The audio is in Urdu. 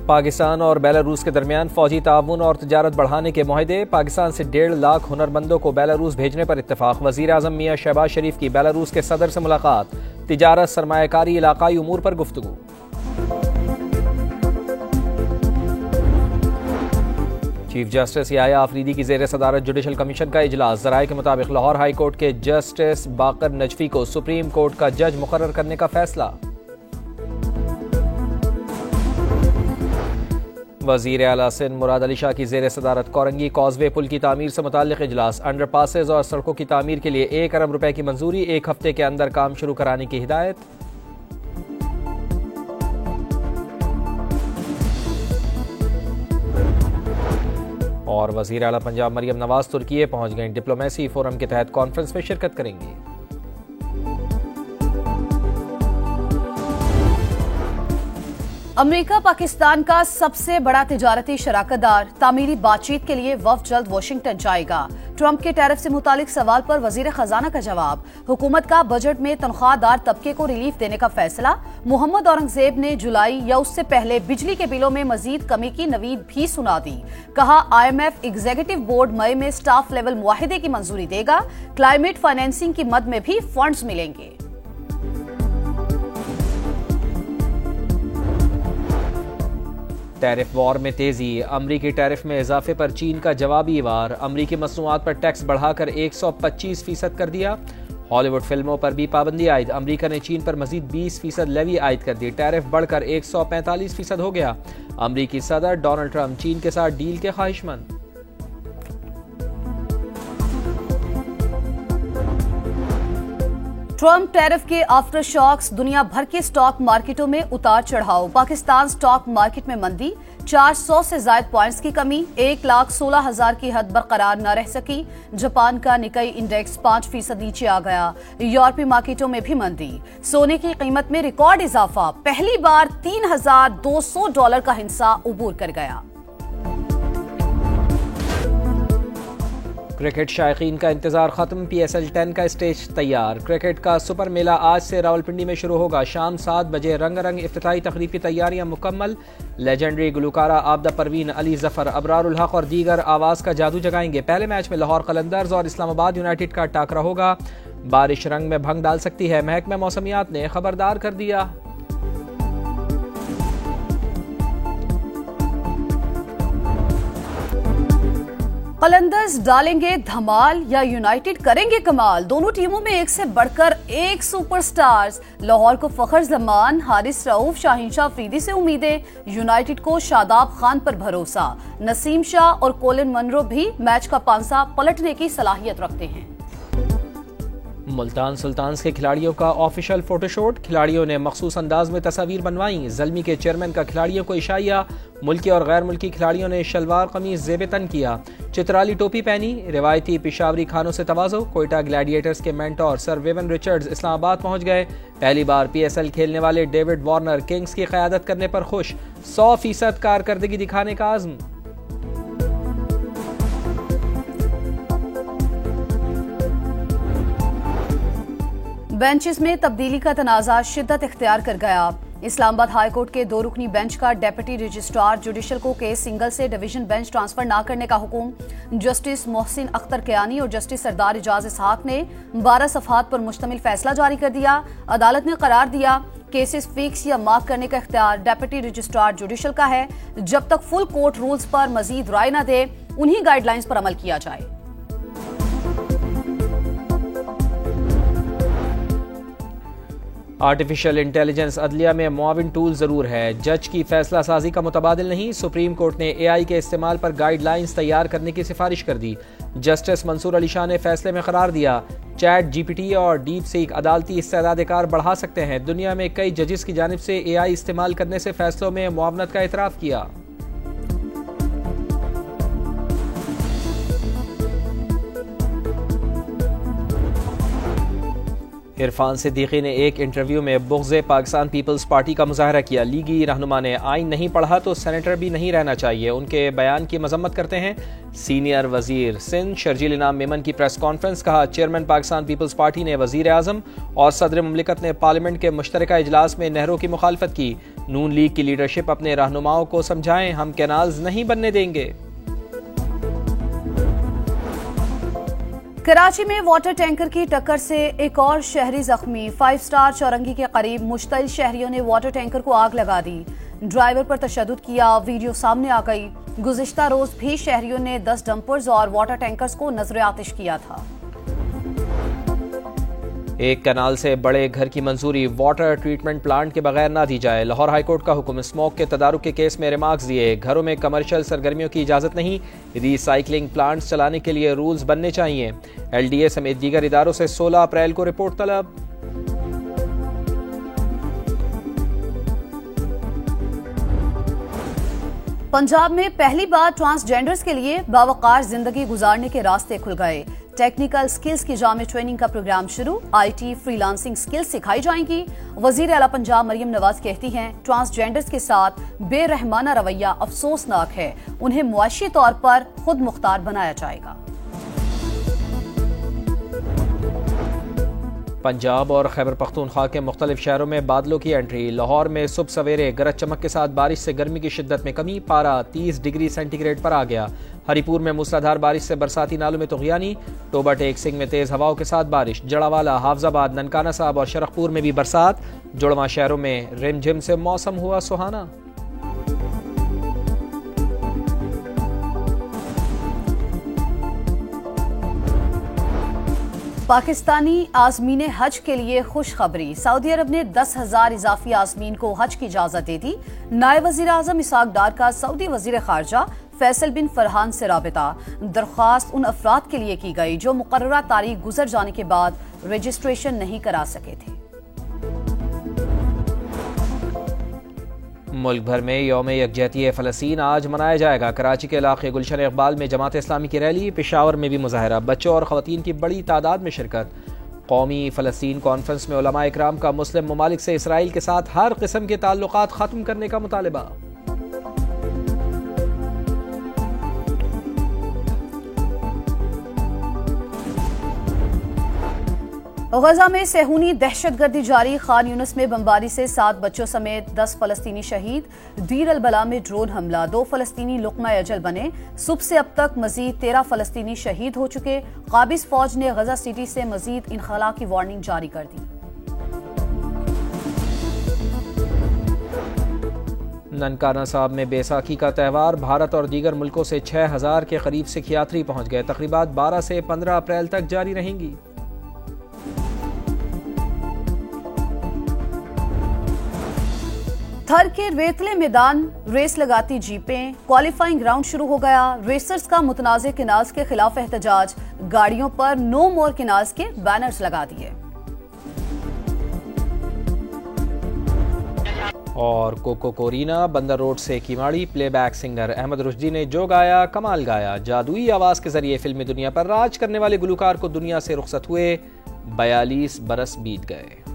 پاکستان اور بیلاروس کے درمیان فوجی تعاون اور تجارت بڑھانے کے معاہدے. پاکستان سے 1.5 لاکھ ہنرمندوں کو بیلاروس بھیجنے پر اتفاق. وزیر اعظم میاں شہباز شریف کی بیلاروس کے صدر سے ملاقات. تجارت، سرمایہ کاری، علاقائی امور پر گفتگو. چیف جسٹس یحییٰ آفریدی کی زیر صدارت جوڈیشل کمیشن کا اجلاس. ذرائع کے مطابق لاہور ہائی کورٹ کے جسٹس باقر نجفی کو سپریم کورٹ کا جج مقرر کرنے کا فیصلہ. وزیر اعلیٰ سندھ مراد علی شاہ کی زیر صدارت کورنگی کازوے پل کی تعمیر سے متعلق اجلاس. انڈر پاسز اور سڑکوں کی تعمیر کے لیے 1 ارب روپے کی منظوری. 1 ہفتے کے اندر کام شروع کرانے کی ہدایت. اور وزیر اعلیٰ پنجاب مریم نواز ترکیے پہنچ گئیں. ڈپلومیسی فورم کے تحت کانفرنس میں شرکت کریں گی. امریکہ پاکستان کا سب سے بڑا تجارتی شراکت دار. تعمیری بات چیت کے لیے وفد جلد واشنگٹن جائے گا. ٹرمپ کے ٹیرف سے متعلق سوال پر وزیر خزانہ کا جواب. حکومت کا بجٹ میں تنخواہ دار طبقے کو ریلیف دینے کا فیصلہ. محمد اورنگزیب نے جولائی یا اس سے پہلے بجلی کے بلوں میں مزید کمی کی نوید بھی سنا دی. کہا IMF ایگزیکٹو بورڈ مئی میں سٹاف لیول معاہدے کی منظوری دے گا. کلائمیٹ فائنینسنگ کی مد میں بھی فنڈز ملیں گے. ٹیرف وار میں تیزی. امریکی ٹیرف میں اضافے پر چین کا جوابی وار. امریکی مصنوعات پر ٹیکس بڑھا کر 125% کر دیا. ہالی ووڈ فلموں پر بھی پابندی عائد. امریکہ نے چین پر مزید 20% لیوی عائد کر دی. ٹیرف بڑھ کر 145% ہو گیا. امریکی صدر ڈونلڈ ٹرمپ چین کے ساتھ ڈیل کے خواہش مند. ٹرمپ ٹیرف کے آفٹر شاکس. دنیا بھر کے سٹاک مارکیٹوں میں اتار چڑھاؤ. پاکستان سٹاک مارکیٹ میں مندی. 400 سے زائد پوائنٹس کی کمی. 1,16,000 کی حد برقرار نہ رہ سکی. جاپان کا نکئی انڈیکس 5% نیچے آ گیا. یورپی مارکیٹوں میں بھی مندی. سونے کی قیمت میں ریکارڈ اضافہ. پہلی بار $3,200 کا ہنسا عبور کر گیا. کرکٹ شائقین کا انتظار ختم. PSL 10 کا اسٹیج تیار. کرکٹ کا سپر میلہ آج سے راولپنڈی میں شروع ہوگا. شام 7 بجے رنگ افتتاحی تقریب کی تیاریاں مکمل. لیجنڈری گلوکارہ عابدہ پروین، علی ظفر، ابرار الحق اور دیگر آواز کا جادو جگائیں گے. پہلے میچ میں لاہور قلندرز اور اسلام آباد یونائیٹڈ کا ٹاکرا ہوگا. بارش رنگ میں بھنگ ڈال سکتی ہے. محکمہ موسمیات نے خبردار کر دیا. قلندرز ڈالیں گے دھمال یا یونائیٹڈ کریں گے کمال. دونوں ٹیموں میں ایک سے بڑھ کر ایک سپر سٹارز. لاہور کو فخر زمان، حارث رؤوف، شاہین شاہ افریدی سے امیدیں. یونائیٹڈ کو شاداب خان پر بھروسہ. نسیم شاہ اور کولن منرو بھی میچ کا پانسا پلٹنے کی صلاحیت رکھتے ہیں. ملتان سلطانز کے کھلاڑیوں کا آفیشیل فوٹو شوٹ. کھلاڑیوں نے مخصوص انداز میں تصاویر بنوائیں. زلمی کے چیئرمین کا کھلاڑیوں کو عشائیہ. ملکی اور غیر ملکی کھلاڑیوں نے شلوار قمیض زیب تن کیا. چترالی ٹوپی پہنی. روایتی پشاوری کھانوں سے تواضع. کوئٹہ گلیڈیٹرز کے مینٹور سر ویون رچرڈز اسلام آباد پہنچ گئے. پہلی بار PSL کھیلنے والے ڈیوڈ وارنر کنگز کی قیادت کرنے پر خوش. 100% کارکردگی دکھانے کا عزم. بینچز میں تبدیلی کا تنازع شدت اختیار کر گیا. اسلام آباد ہائی کورٹ کے 2 رکنی بینچ کا ڈیپٹی رجسٹرار جوڈیشل کو کیس سنگل سے ڈویژن بینچ ٹرانسفر نہ کرنے کا حکم. جسٹس محسن اختر کیانی اور جسٹس سردار اجاز اسحاق نے 12 صفحات پر مشتمل فیصلہ جاری کر دیا. عدالت نے قرار دیا کیسز فکس یا معاف کرنے کا اختیار ڈیپٹی رجسٹرار جوڈیشل کا ہے. جب تک فل کورٹ رولز پر مزید رائے نہ دے انہی گائیڈ لائنز پر عمل کیا جائے. آرٹیفیشل انٹیلیجنس عدلیہ میں معاون ٹول ضرور ہے. جج کی فیصلہ سازی کا متبادل نہیں. سپریم کورٹ نے AI کے استعمال پر گائیڈ لائنز تیار کرنے کی سفارش کر دی. جسٹس منصور علی شاہ نے فیصلے میں قرار دیا چیٹ GPT اور ڈیپ سیک عدالتی استعداد کار بڑھا سکتے ہیں. دنیا میں کئی ججز کی جانب سے AI استعمال کرنے سے فیصلوں میں معاونت کا اعتراف کیا. عرفان صدیقی نے ایک انٹرویو میں بغض پاکستان پیپلز پارٹی کا مظاہرہ کیا. لیگی رہنما نے آئین نہیں پڑھا تو سینیٹر بھی نہیں رہنا چاہیے. ان کے بیان کی مذمت کرتے ہیں. سینئر وزیر سندھ شرجیل انعام میمن کی پریس کانفرنس. کہا چیئرمین پاکستان پیپلز پارٹی نے وزیر اعظم اور صدر مملکت نے پارلیمنٹ کے مشترکہ اجلاس میں نہروں کی مخالفت کی. نون لیگ کی لیڈرشپ اپنے رہنماؤں کو سمجھائیں، ہم کینالز نہیں بننے دیں گے۔ کراچی میں واٹر ٹینکر کی ٹکر سے ایک اور شہری زخمی، 5 اسٹار چورنگی کے قریب مشتعل شہریوں نے واٹر ٹینکر کو آگ لگا دی، ڈرائیور پر تشدد کیا، ویڈیو سامنے آ گئی۔ گزشتہ روز بھی شہریوں نے 10 ڈمپرز اور واٹر ٹینکرز کو نذر آتش کیا تھا۔ ایک کینال سے بڑے گھر کی منظوری واٹر ٹریٹمنٹ پلانٹ کے بغیر نہ دی جائے، لاہور ہائی کورٹ کا حکم، اسموک کے تدارک کے کیس میں ریمارکس دیے، گھروں میں کمرشل سرگرمیوں کی اجازت نہیں، ری سائیکلنگ پلانٹس چلانے کے لیے رولز بننے چاہیے، ایل ڈی اے سمیت دیگر اداروں سے 16 اپریل کو رپورٹ طلب۔ پنجاب میں پہلی بار ٹرانسجینڈرز کے لیے باوقار زندگی گزارنے کے راستے کھل گئے، ٹیکنیکل سکلز کی جامع ٹریننگ کا پروگرام شروع، I T free lancing skills سکھائی جائیں گی۔ وزیر اعلیٰ پنجاب مریم نواز کہتی ہیں ٹرانسجینڈرز کے ساتھ بے رحمانہ رویہ افسوسناک ہے، انہیں معاشی طور پر خود مختار بنایا جائے گا۔ پنجاب اور خیبر پختونخوا کے مختلف شہروں میں بادلوں کی انٹری، لاہور میں صبح سویرے گرج چمک کے ساتھ بارش سے گرمی کی شدت میں کمی، پارہ 30 ڈگری سینٹی گریڈ پر آ گیا۔ ہری پور میں موسلادھار بارش سے برساتی نالوں میں طغیانی، ٹوبہ ٹیک سنگھ میں تیز ہواؤں کے ساتھ بارش، جڑاوالا، حافظ آباد، ننکانہ صاحب اور شرخ پور میں بھی برسات، جڑواں شہروں میں رم جھم سے موسم ہوا سہانا۔ پاکستانی عازمین حج کے لیے خوشخبری، سعودی عرب نے 10,000 اضافی عازمین کو حج کی اجازت دے دی۔ نائب وزیر اعظم اسحاق ڈار کا سعودی وزیر خارجہ فیصل بن فرحان سے رابطہ، درخواست ان افراد کے لیے کی گئی جو مقررہ تاریخ گزر جانے کے بعد رجسٹریشن نہیں کرا سکے تھے۔ ملک بھر میں یوم یکجہتی فلسطین آج منایا جائے گا، کراچی کے علاقے گلشن اقبال میں جماعت اسلامی کی ریلی، پشاور میں بھی مظاہرہ، بچوں اور خواتین کی بڑی تعداد میں شرکت۔ قومی فلسطین کانفرنس میں علماء اکرام کا مسلم ممالک سے اسرائیل کے ساتھ ہر قسم کے تعلقات ختم کرنے کا مطالبہ۔ غزہ میں صہیونی دہشت گردی جاری، خان یونس میں بمباری سے 7 بچوں سمیت 10 فلسطینی شہید، دیر البلا میں ڈرون حملہ، 2 فلسطینی لقمہ اجل بنے، صبح سے اب تک مزید 13 فلسطینی شہید ہو چکے، قابض فوج نے غزہ سٹی سے مزید انخلاء کی وارننگ جاری کر دی۔ ننکانہ صاحب میں بیساکھی کا تہوار، بھارت اور دیگر ملکوں سے 6,000 کے قریب سکھ یاتری پہنچ گئے، تقریبات 12 سے 15 اپریل تک جاری رہیں گی۔ تھر کے ریتلے میدان ریس لگاتی جیپیں، کوالیفائنگ راؤنڈ شروع ہو گیا، ریسرز کا متنازع کنالز کے خلاف احتجاج، گاڑیوں پر نو مور کنالز کے بینرز لگا دیے۔ اور کوکو کورینا بندر روڈ سے Keamari, playback singer Ahmed Rushdi نے جو گایا کمال گایا، جادوئی آواز کے ذریعے فلمی دنیا پر راج کرنے والے گلوکار کو دنیا سے رخصت ہوئے، 42 برس بیت گئے۔